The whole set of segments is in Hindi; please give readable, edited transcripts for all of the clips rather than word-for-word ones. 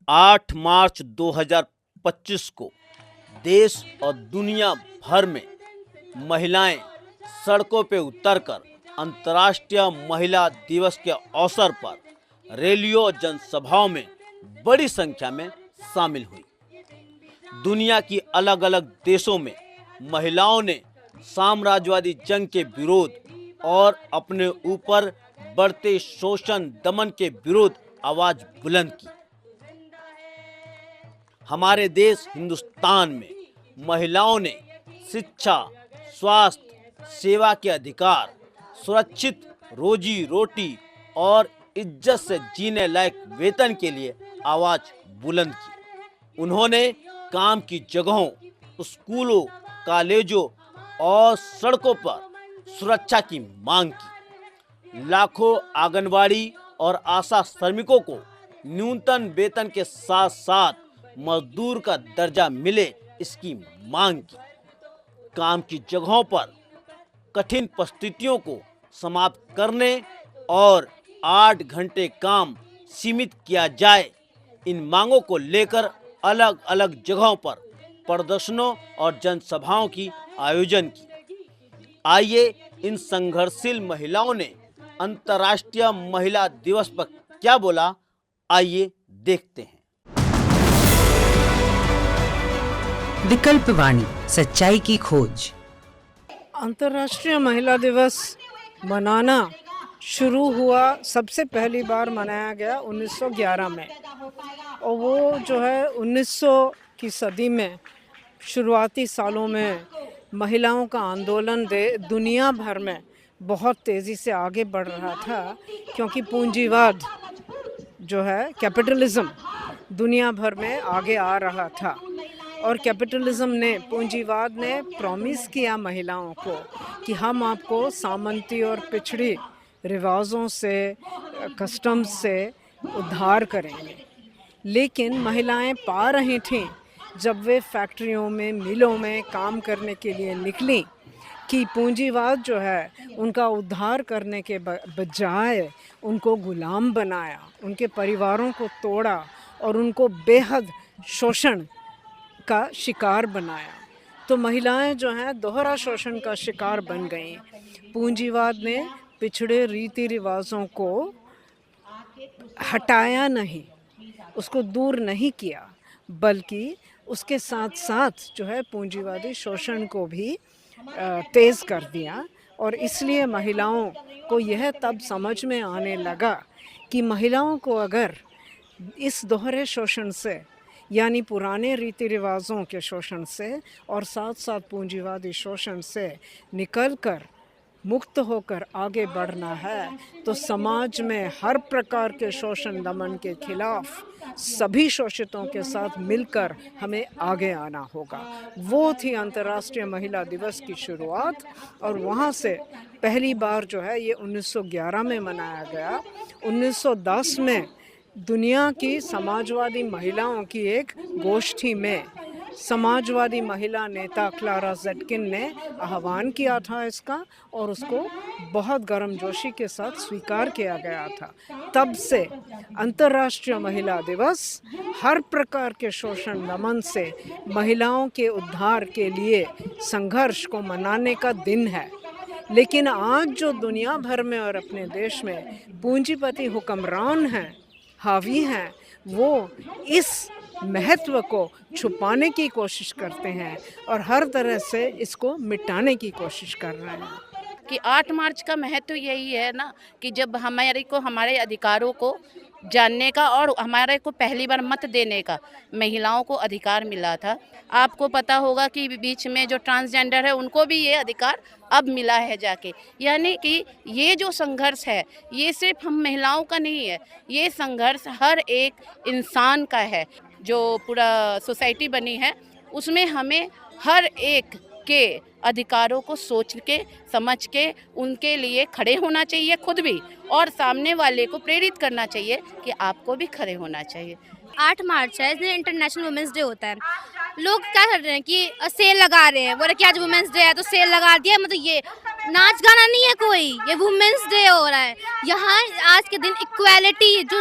8 मार्च 2025 को देश और दुनिया भर में महिलाएं सड़कों पे उतरकर अंतर्राष्ट्रीय महिला दिवस के अवसर पर रैलियों और जनसभाओं में बड़ी संख्या में शामिल हुई। दुनिया की अलग अलग देशों में महिलाओं ने साम्राज्यवादी जंग के विरोध और अपने ऊपर बढ़ते शोषण दमन के विरोध आवाज बुलंद की। हमारे देश हिंदुस्तान में महिलाओं ने शिक्षा, स्वास्थ्य, सेवा के अधिकार, सुरक्षित रोजी रोटी और इज्जत से जीने लायक वेतन के लिए आवाज बुलंद की। उन्होंने काम की जगहों, स्कूलों, कॉलेजों और सड़कों पर सुरक्षा की मांग की। लाखों आंगनवाड़ी और आशा श्रमिकों को न्यूनतम वेतन के साथ साथ मजदूर का दर्जा मिले, इसकी मांग की। काम की जगहों पर कठिन परिस्थितियों को समाप्त करने और 8 घंटे काम सीमित किया जाए, इन मांगों को लेकर अलग अलग जगहों पर प्रदर्शनों और जनसभाओं की आयोजन की। आइए इन संघर्षशील महिलाओं ने अंतर्राष्ट्रीय महिला दिवस पर क्या बोला, आइए देखते हैं। विकल्प वाणी, सच्चाई की खोज। अंतर्राष्ट्रीय महिला दिवस मनाना शुरू हुआ, सबसे पहली बार मनाया गया 1911 में, और वो जो है 1900 की सदी में शुरुआती सालों में महिलाओं का आंदोलन दुनिया भर में बहुत तेज़ी से आगे बढ़ रहा था, क्योंकि पूंजीवाद जो है, कैपिटलिज्म दुनिया भर में आगे आ रहा था। और कैपिटलिज्म ने, पूंजीवाद ने प्रॉमिस किया महिलाओं को कि हम आपको सामंती और पिछड़ी रिवाजों से, कस्टम्स से उद्धार करेंगे। लेकिन महिलाएं पा रही थीं जब वे फैक्ट्रियों में, मिलों में काम करने के लिए निकली कि पूंजीवाद जो है उनका उद्धार करने के बजाय उनको गुलाम बनाया, उनके परिवारों को तोड़ा और उनको बेहद शोषण का शिकार बनाया। तो महिलाएं जो हैं दोहरा शोषण का शिकार बन गईं। पूंजीवाद ने पिछड़े रीति रिवाजों को हटाया नहीं, उसको दूर नहीं किया, बल्कि उसके साथ साथ जो है पूंजीवादी शोषण को भी तेज़ कर दिया। और इसलिए महिलाओं को यह तब समझ में आने लगा कि महिलाओं को अगर इस दोहरे शोषण से, यानी पुराने रीति रिवाजों के शोषण से और साथ साथ पूंजीवादी शोषण से निकलकर, मुक्त होकर आगे बढ़ना है, तो समाज में हर प्रकार के शोषण दमन के खिलाफ सभी शोषितों के साथ मिलकर हमें आगे आना होगा। वो थी अंतर्राष्ट्रीय महिला दिवस की शुरुआत, और वहाँ से पहली बार जो है ये 1911 में मनाया गया। 1910 में दुनिया की समाजवादी महिलाओं की एक गोष्ठी में समाजवादी महिला नेता क्लारा ज़ेटकिन ने आह्वान किया था इसका, और उसको बहुत गर्मजोशी के साथ स्वीकार किया गया था। तब से अंतर्राष्ट्रीय महिला दिवस हर प्रकार के शोषण दमन से महिलाओं के उद्धार के लिए संघर्ष को मनाने का दिन है। लेकिन आज जो दुनिया भर में और अपने देश में पूंजीपति हुक्मरान हैं, हावी हैं, वो इस महत्व को छुपाने की कोशिश करते हैं और हर तरह से इसको मिटाने की कोशिश कर रहे हैं। कि 8 मार्च का महत्व यही है ना, कि जब हमारे अधिकारों को जानने का और हमारे को पहली बार मत देने का महिलाओं को अधिकार मिला था। आपको पता होगा कि बीच में जो ट्रांसजेंडर है उनको भी ये अधिकार अब मिला है जाके। यानी कि ये जो संघर्ष है ये सिर्फ हम महिलाओं का नहीं है, ये संघर्ष हर एक इंसान का है। जो पूरा सोसाइटी बनी है उसमें हमें हर एक के अधिकारों को सोच के, समझ के उनके लिए खड़े होना चाहिए खुद भी, और सामने वाले को प्रेरित करना चाहिए कि आपको भी खड़े होना चाहिए। 8 मार्च है, इस दिन इंटरनेशनल वुमेंस डे होता है। लोग क्या कर रहे हैं कि सेल लगा रहे हैं, बोले कि आज वुमेंस डे है तो सेल लगा दिया, मतलब ये नाच गाना नहीं है कोई, ये वुमेन्स डे हो रहा है यहाँ। आज के दिन इक्वालिटी जो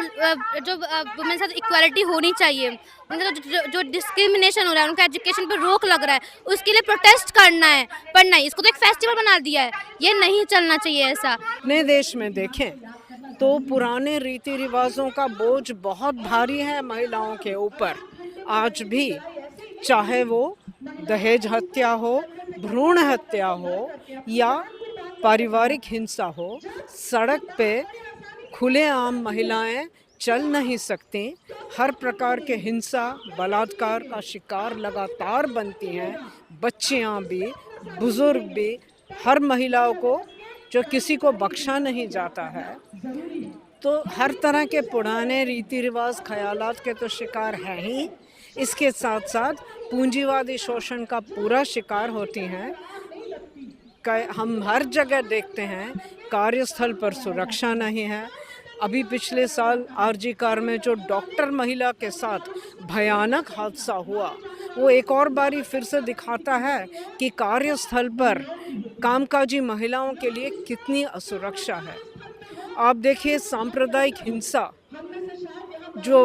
वुमेन साथ इक्वालिटी होनी चाहिए, उनका जो डिस्क्रिमिनेशन हो रहा है, उनका एजुकेशन पर रोक लग रहा है, उसके लिए प्रोटेस्ट करना है। पर नहीं, इसको तो एक फेस्टिवल बना दिया है, ये नहीं चलना चाहिए ऐसा। अपने देश में देखें तो पुराने रीति रिवाजों का बोझ बहुत भारी है महिलाओं के ऊपर आज भी, चाहे वो दहेज हत्या हो, भ्रूण हत्या हो या पारिवारिक हिंसा हो। सड़क पे खुलेआम महिलाएं चल नहीं सकती, हर प्रकार के हिंसा बलात्कार का शिकार लगातार बनती हैं। बच्चियां भी, बुजुर्ग भी, हर महिलाओं को जो किसी को बख्शा नहीं जाता है। तो हर तरह के पुराने रीति रिवाज ख्यालात के तो शिकार हैं ही, इसके साथ साथ पूंजीवादी शोषण का पूरा शिकार होती हैं। हम हर जगह देखते हैं कार्यस्थल पर सुरक्षा नहीं है। अभी पिछले साल आरजी कार में जो डॉक्टर महिला के साथ भयानक हादसा हुआ, वो एक और बारी फिर से दिखाता है कि कार्यस्थल पर कामकाजी महिलाओं के लिए कितनी असुरक्षा है। आप देखिए सांप्रदायिक हिंसा जो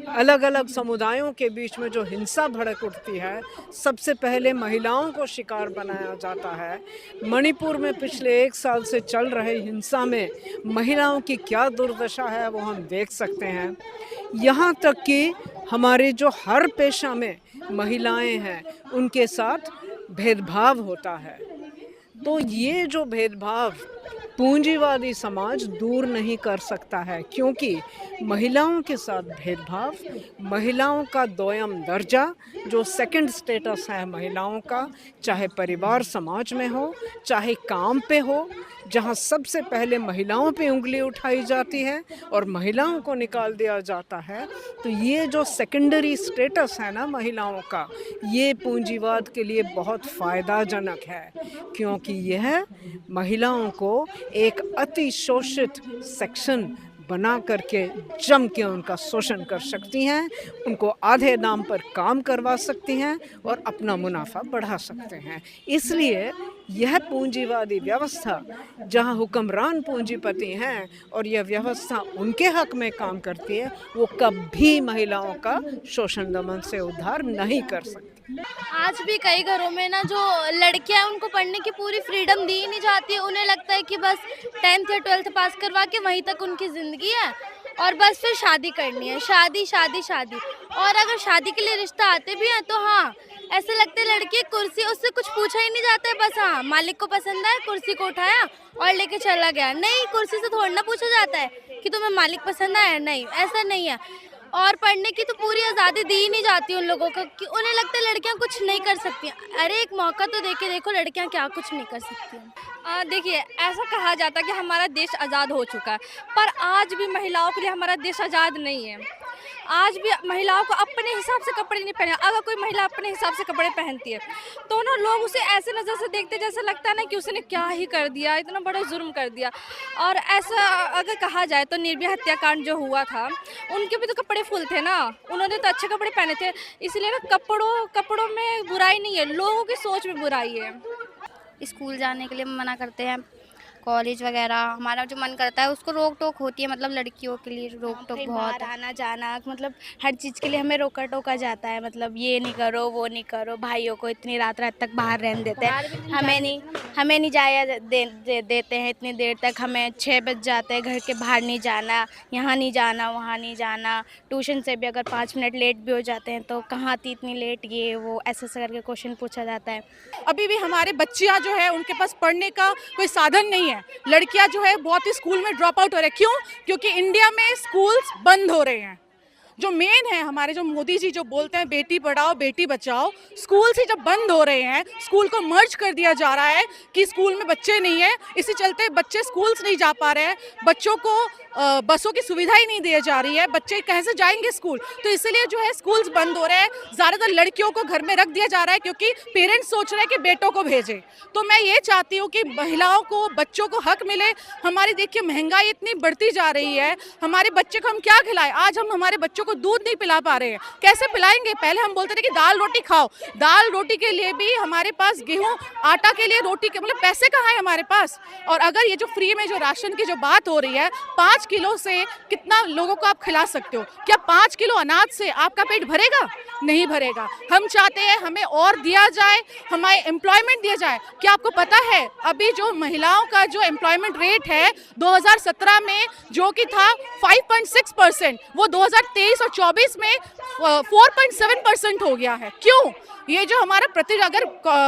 अलग अलग समुदायों के बीच में जो हिंसा भड़क उठती है, सबसे पहले महिलाओं को शिकार बनाया जाता है। मणिपुर में पिछले 1 साल से चल रहे हिंसा में महिलाओं की क्या दुर्दशा है वो हम देख सकते हैं। यहाँ तक कि हमारे जो हर पेशा में महिलाएं हैं उनके साथ भेदभाव होता है। तो ये जो भेदभाव पूंजीवादी समाज दूर नहीं कर सकता है, क्योंकि महिलाओं के साथ भेदभाव, महिलाओं का दोयम दर्जा, जो सेकंड स्टेटस है महिलाओं का, चाहे परिवार समाज में हो, चाहे काम पे हो, जहां सबसे पहले महिलाओं पे उंगली उठाई जाती है और महिलाओं को निकाल दिया जाता है। तो ये जो सेकेंडरी स्टेटस है ना महिलाओं का, ये पूंजीवाद के लिए बहुत फ़ायदाजनक है, क्योंकि यह महिलाओं को एक अति शोषित सेक्शन बना करके जम के उनका शोषण कर सकती हैं, उनको आधे दाम पर काम करवा सकती हैं और अपना मुनाफा बढ़ा सकते हैं। इसलिए यह पूंजीवादी व्यवस्था जहां हुक्मरान पूंजीपति हैं और यह व्यवस्था उनके हक में काम करती है, वो कभी महिलाओं का शोषण दमन से उद्धार नहीं कर सकती। आज भी कई घरों में ना जो लड़कियां हैं उनको पढ़ने की पूरी फ्रीडम दी ही नहीं जाती है। उन्हें लगता है कि बस 10th या 12th पास करवा के वहीं तक उनकी ज़िंदगी है और बस फिर शादी करनी है, शादी शादी शादी। और अगर शादी के लिए रिश्ता आते भी हैं तो हाँ, ऐसे लगता है लड़की कुर्सी, उससे कुछ पूछा ही नहीं जाता है, बस हाँ मालिक को पसंद आया, कुर्सी को उठाया और लेके चला गया। नहीं, कुर्सी से थोड़ा ना पूछा जाता है कि तुम्हें मालिक पसंद आया, नहीं, ऐसा नहीं है। और पढ़ने की तो पूरी आज़ादी दी ही नहीं जाती उन लोगों को कि उन्हें लगता है लड़कियां कुछ नहीं कर सकती। अरे एक मौका तो देके देखो, लड़कियां क्या कुछ नहीं कर सकती हैं। देखिए, ऐसा कहा जाता है कि हमारा देश आज़ाद हो चुका है, पर आज भी महिलाओं के लिए हमारा देश आज़ाद नहीं है। आज भी महिलाओं को अपने हिसाब से कपड़े नहीं पहने। अगर कोई महिला अपने हिसाब से कपड़े पहनती है तो ना लोग उसे ऐसे नज़र से देखते जैसे लगता है ना कि उसने क्या ही कर दिया, इतना बड़ा जुर्म कर दिया। और ऐसा अगर कहा जाए तो निर्भया हत्याकांड जो हुआ था, उनके भी तो कपड़े फुल थे ना, उन्होंने तो अच्छे कपड़े पहने थे। इसलिए ना कपड़ों में बुराई नहीं है, लोगों की सोच में बुराई है। स्कूल जाने के लिए मना करते हैं, कॉलेज वगैरह हमारा जो मन करता है उसको रोक टोक होती है। मतलब लड़कियों के लिए रोक टोक बहुत, आना जाना, मतलब हर चीज़ के लिए हमें रोका टोका जाता है। मतलब ये नहीं करो, वो नहीं करो। भाइयों को इतनी रात तक बाहर रहने देते हैं, हमें नहीं जाया देते हैं इतनी देर तक। हमें 6 बज जाते हैं, घर के बाहर नहीं जाना, यहाँ नहीं जाना, वहाँ नहीं जाना। ट्यूशन से भी अगर 5 मिनट लेट भी हो जाते हैं तो कहाँ थी इतनी लेट, ये वो ऐसे करके क्वेश्चन पूछा जाता है। अभी भी हमारे बच्चियां जो है उनके पास पढ़ने का कोई साधन नहीं है। लड़कियां जो है बहुत ही स्कूल में ड्रॉप आउट हो रहे हैं। क्यों? क्योंकि इंडिया में स्कूल्स बंद हो रहे हैं। जो मेन है हमारे जो मोदी जी जो बोलते हैं बेटी पढ़ाओ बेटी बचाओ, स्कूल से जब बंद हो रहे हैं, स्कूल को मर्ज कर दिया जा रहा है कि स्कूल में बच्चे नहीं है, इसी चलते बच्चे स्कूल्स नहीं जा पा रहे हैं। बच्चों को बसों की सुविधा ही नहीं दी जा रही है, बच्चे कैसे जाएंगे स्कूल। तो इसलिए जो है स्कूल्स बंद हो रहे हैं, ज़्यादातर लड़कियों को घर में रख दिया जा रहा है क्योंकि पेरेंट्स सोच रहे हैं कि बेटों को भेजें। तो मैं ये चाहती हूँ कि महिलाओं को, बच्चों को हक मिले। हमारी देखिए महंगाई इतनी बढ़ती जा रही है, हमारे बच्चे को हम क्या खिलाएं। आज हम हमारे बच्चों को दूध नहीं पिला पा रहे हैं, कैसे पिलाएंगे। पहले हम बोलते थे कि दाल रोटी खाओ, दाल रोटी के लिए भी हमारे पास गेहूं, आटा के लिए रोटी के मतलब पैसे कहाँ है हमारे पास। और अगर ये जो फ्री में जो राशन की जो बात हो रही है, 5 किलो से कितना लोगों को आप खिला सकते हो? क्या 5 किलो अनाज से आपका पेट भरेगा? नहीं भरेगा। हम चाहते हैं हमें और दिया जाए, हमें एम्प्लॉयमेंट दिया जाए। क्या आपको पता है अभी जो महिलाओं का जो एम्प्लॉयमेंट रेट है 2017 में जो कि था 5.6%, वो 2023 और 24 में 4.7% हो गया है। क्यों? ये जो हमारा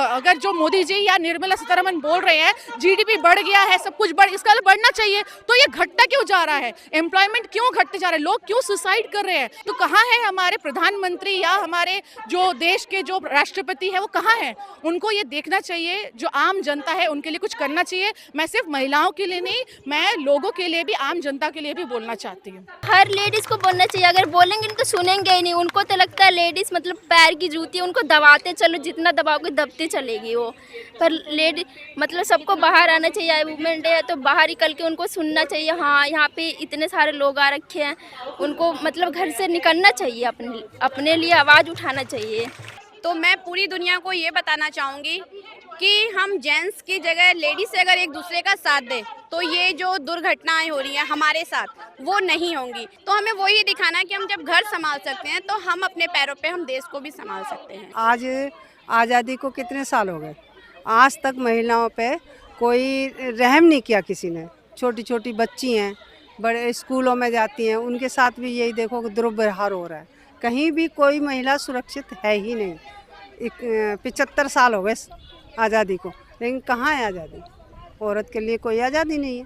अगर जो मोदी जी या निर्मला सीतारमण बोल रहे हैं जीडीपी बढ़ गया है, सब कुछ इसका बढ़ना चाहिए, तो ये घटता क्यों जा रहा है? एम्प्लॉयमेंट क्यों घटते जा रहे हैं? लोग क्यों सुसाइड कर रहे हैं? तो कहाँ है हमारे प्रधानमंत्री या हमारे जो देश के जो राष्ट्रपति है, वो कहाँ है? उनको ये देखना चाहिए, जो आम जनता है उनके लिए कुछ करना चाहिए। मैं सिर्फ महिलाओं के लिए नहीं, मैं लोगों के लिए भी, आम जनता के लिए भी बोलना चाहती हूँ। हर लेडीज को बोलना चाहिए, अगर बोलेंगे तो सुनेंगे ही नहीं। उनको तो लगता है लेडीज मतलब पैर की जूती, उनको दबाते चलो, जितना दबाओगे दबती चलेगी वो। पर लेडी मतलब सबको बाहर आना चाहिए। वुमेन डे है तो बाहर निकल के उनको सुनना चाहिए, हाँ यहाँ पे इतने सारे लोग आ रखे हैं, उनको मतलब घर से निकलना चाहिए, अपने लिए आवाज़ उठाना चाहिए। तो मैं पूरी दुनिया को ये बताना चाहूँगी कि हम जेंट्स की जगह लेडीज से अगर एक दूसरे का साथ दें तो ये जो दुर्घटनाएं हो रही हैं हमारे साथ वो नहीं होंगी। तो हमें वो ही दिखाना है कि हम जब घर संभाल सकते हैं तो हम अपने पैरों पे हम देश को भी संभाल सकते हैं। आज आज़ादी को कितने साल हो गए, आज तक महिलाओं पे कोई रहम नहीं किया किसी ने। छोटी छोटी बच्ची हैं, बड़े स्कूलों में जाती हैं, उनके साथ भी यही देखो कि दुर्व्यवहार हो रहा है। कहीं भी कोई महिला सुरक्षित है ही नहीं। 75 साल हो गए आज़ादी को, लेकिन कहाँ है आज़ादी? औरत के लिए कोई आज़ादी नहीं है,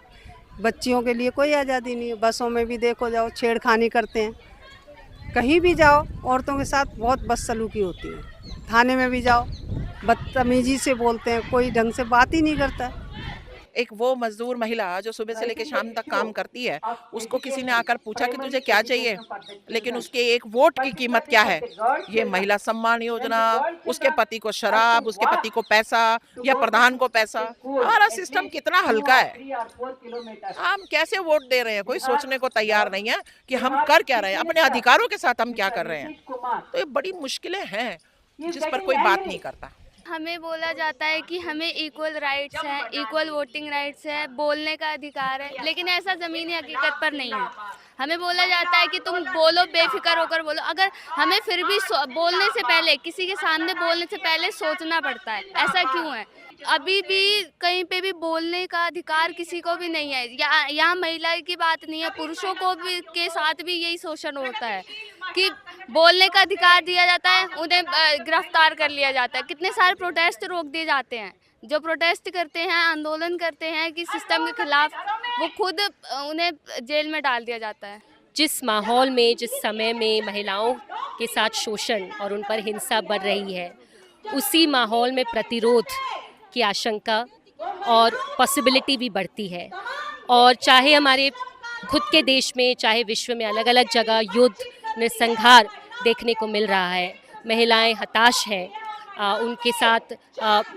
बच्चियों के लिए कोई आज़ादी नहीं है। बसों में भी देखो जाओ, छेड़खानी करते हैं, कहीं भी जाओ औरतों के साथ बहुत बदसलूकी होती है। थाने में भी जाओ, बदतमीजी से बोलते हैं, कोई ढंग से बात ही नहीं करता है। एक वो मजदूर महिला जो सुबह से लेकर शाम तक काम करती है, उसको किसी ने आकर पूछा कि तुझे क्या चाहिए, लेकिन उसके एक वोट की कीमत क्या है? ये महिला सम्मान योजना, उसके पति को शराब, उसके पति को पैसा या प्रधान को पैसा। हमारा सिस्टम कितना हल्का है, हम कैसे वोट दे रहे हैं? कोई सोचने को तैयार नहीं है कि हम कर क्या रहे हैं, अपने अधिकारों के साथ हम क्या कर रहे हैं। तो ये बड़ी मुश्किलें हैं जिस पर कोई बात नहीं करता। हमें बोला जाता है कि हमें इक्वल राइट्स हैं, इक्वल वोटिंग राइट्स है, बोलने का अधिकार है, लेकिन ऐसा ज़मीनी हकीकत पर नहीं है। हमें बोला जाता है कि तुम बोलो, बेफिक्र होकर बोलो। अगर हमें फिर भी बोलने से पहले, किसी के सामने बोलने से पहले सोचना पड़ता है। ऐसा क्यों है? अभी भी कहीं पे भी बोलने का अधिकार किसी को भी नहीं है। यहाँ महिला की बात नहीं है, पुरुषों को भी के साथ भी यही शोषण होता है कि बोलने का अधिकार दिया जाता है, उन्हें गिरफ्तार कर लिया जाता है। कितने सारे प्रोटेस्ट रोक दिए जाते हैं। जो प्रोटेस्ट करते हैं, आंदोलन करते हैं कि सिस्टम के खिलाफ, वो खुद उन्हें जेल में डाल दिया जाता है। जिस माहौल में, जिस समय में महिलाओं के साथ शोषण और उन पर हिंसा बढ़ रही है, उसी माहौल में प्रतिरोध की आशंका और पॉसिबिलिटी भी बढ़ती है। और चाहे हमारे खुद के देश में, चाहे विश्व में अलग अलग जगह युद्ध, नरसंहार देखने को मिल रहा है। महिलाएं हताश हैं, उनके साथ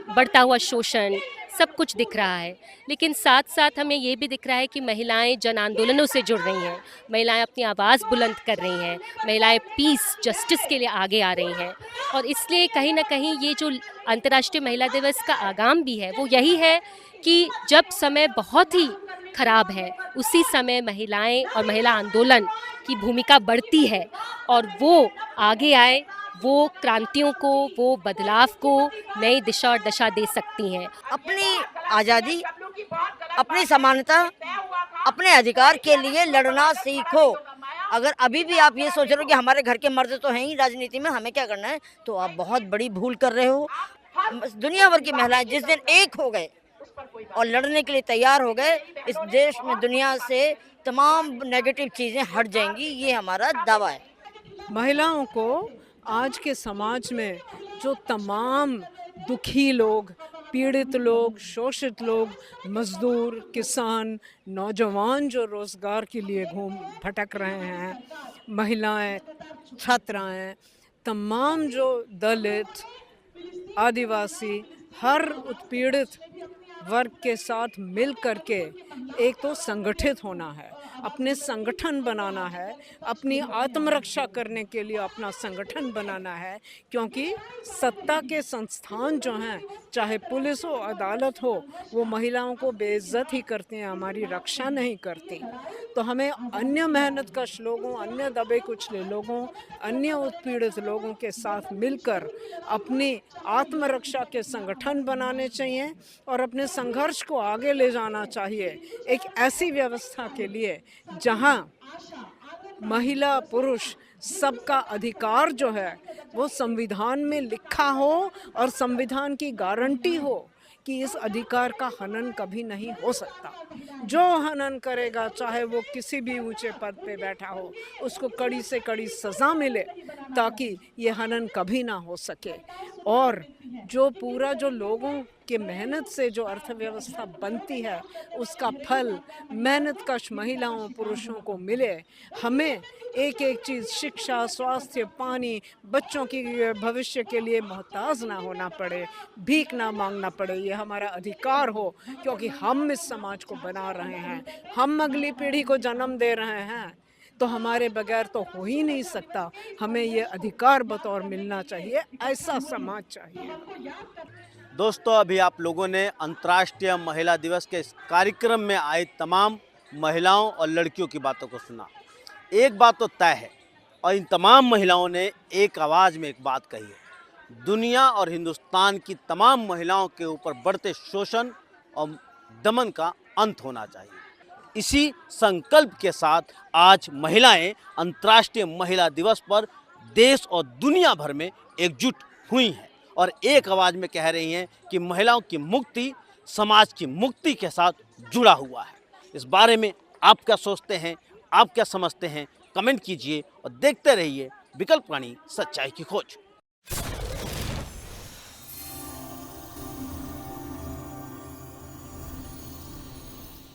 बढ़ता हुआ शोषण सब कुछ दिख रहा है। लेकिन साथ साथ हमें ये भी दिख रहा है कि महिलाएं जन आंदोलनों से जुड़ रही हैं, महिलाएं अपनी आवाज़ बुलंद कर रही हैं, महिलाएं पीस, जस्टिस के लिए आगे आ रही हैं। और इसलिए कहीं ना कहीं ये जो अंतर्राष्ट्रीय महिला दिवस का आगाम भी है, वो यही है कि जब समय बहुत ही खराब है, उसी समय महिलाएं और महिला आंदोलन की भूमिका बढ़ती है और वो आगे आए, वो क्रांतियों को, वो बदलाव को नई दिशा और दशा दे सकती हैं। अपनी आज़ादी, अपनी समानता, अपने अधिकार के लिए लड़ना सीखो। अगर अभी भी आप ये सोच रहे हो कि हमारे घर के मर्द तो हैं ही राजनीति में, हमें क्या करना है, तो आप बहुत बड़ी भूल कर रहे हो। दुनिया भर की महिलाएं जिस दिन एक हो गए और लड़ने के लिए तैयार हो गए, इस देश में दुनिया से तमाम नेगेटिव चीज़ें हट जाएंगी, ये हमारा दावा है। महिलाओं को आज के समाज में जो तमाम दुखी लोग, पीड़ित लोग, शोषित लोग, मजदूर, किसान, नौजवान जो रोज़गार के लिए भटक रहे हैं, महिलाएं, छात्राएं, तमाम जो दलित, आदिवासी, हर उत्पीड़ित वर्ग के साथ मिल करके एक तो संगठित होना है, अपने संगठन बनाना है, अपनी आत्मरक्षा करने के लिए अपना संगठन बनाना है, क्योंकि सत्ता के संस्थान जो हैं, चाहे पुलिस हो, अदालत हो, वो महिलाओं को बेइज्जत ही करते हैं, हमारी रक्षा नहीं करती। तो हमें अन्य मेहनतकश लोगों, अन्य दबे कुचले लोगों, अन्य उत्पीड़ित लोगों के साथ मिलकर अपनी आत्मरक्षा के संगठन बनाने चाहिए और अपने संघर्ष को आगे ले जाना चाहिए एक ऐसी व्यवस्था के लिए जहां महिला पुरुष सबका अधिकार जो है वो संविधान में लिखा हो और संविधान की गारंटी हो कि इस अधिकार का हनन कभी नहीं हो सकता। जो हनन करेगा, चाहे वो किसी भी ऊंचे पद पे बैठा हो, उसको कड़ी से कड़ी सज़ा मिले ताकि ये हनन कभी ना हो सके। और जो पूरा जो लोगों के मेहनत से जो अर्थव्यवस्था बनती है, उसका फल मेहनतकश महिलाओं पुरुषों को मिले। हमें एक एक चीज़, शिक्षा, स्वास्थ्य, पानी, बच्चों की भविष्य के लिए मोहताज ना होना पड़े, भीख ना मांगना पड़े, ये हमारा अधिकार हो, क्योंकि हम इस समाज को बना रहे हैं, हम अगली पीढ़ी को जन्म दे रहे हैं, तो हमारे बगैर तो हो ही नहीं सकता। हमें ये अधिकार बतौर मिलना चाहिए, ऐसा समाज चाहिए। दोस्तों, अभी आप लोगों ने अंतर्राष्ट्रीय महिला दिवस के इस कार्यक्रम में आए तमाम महिलाओं और लड़कियों की बातों को सुना। एक बात तो तय है, और इन तमाम महिलाओं ने एक आवाज़ में एक बात कही है, दुनिया और हिंदुस्तान की तमाम महिलाओं के ऊपर बढ़ते शोषण और दमन का अंत होना चाहिए। इसी संकल्प के साथ आज महिलाएं अंतर्राष्ट्रीय महिला दिवस पर देश और दुनिया भर में एकजुट हुई हैं और एक आवाज़ में कह रही हैं कि महिलाओं की मुक्ति समाज की मुक्ति के साथ जुड़ा हुआ है। इस बारे में आप क्या सोचते हैं, आप क्या समझते हैं, कमेंट कीजिए और देखते रहिए विकल्प वाणी, सच्चाई की खोज।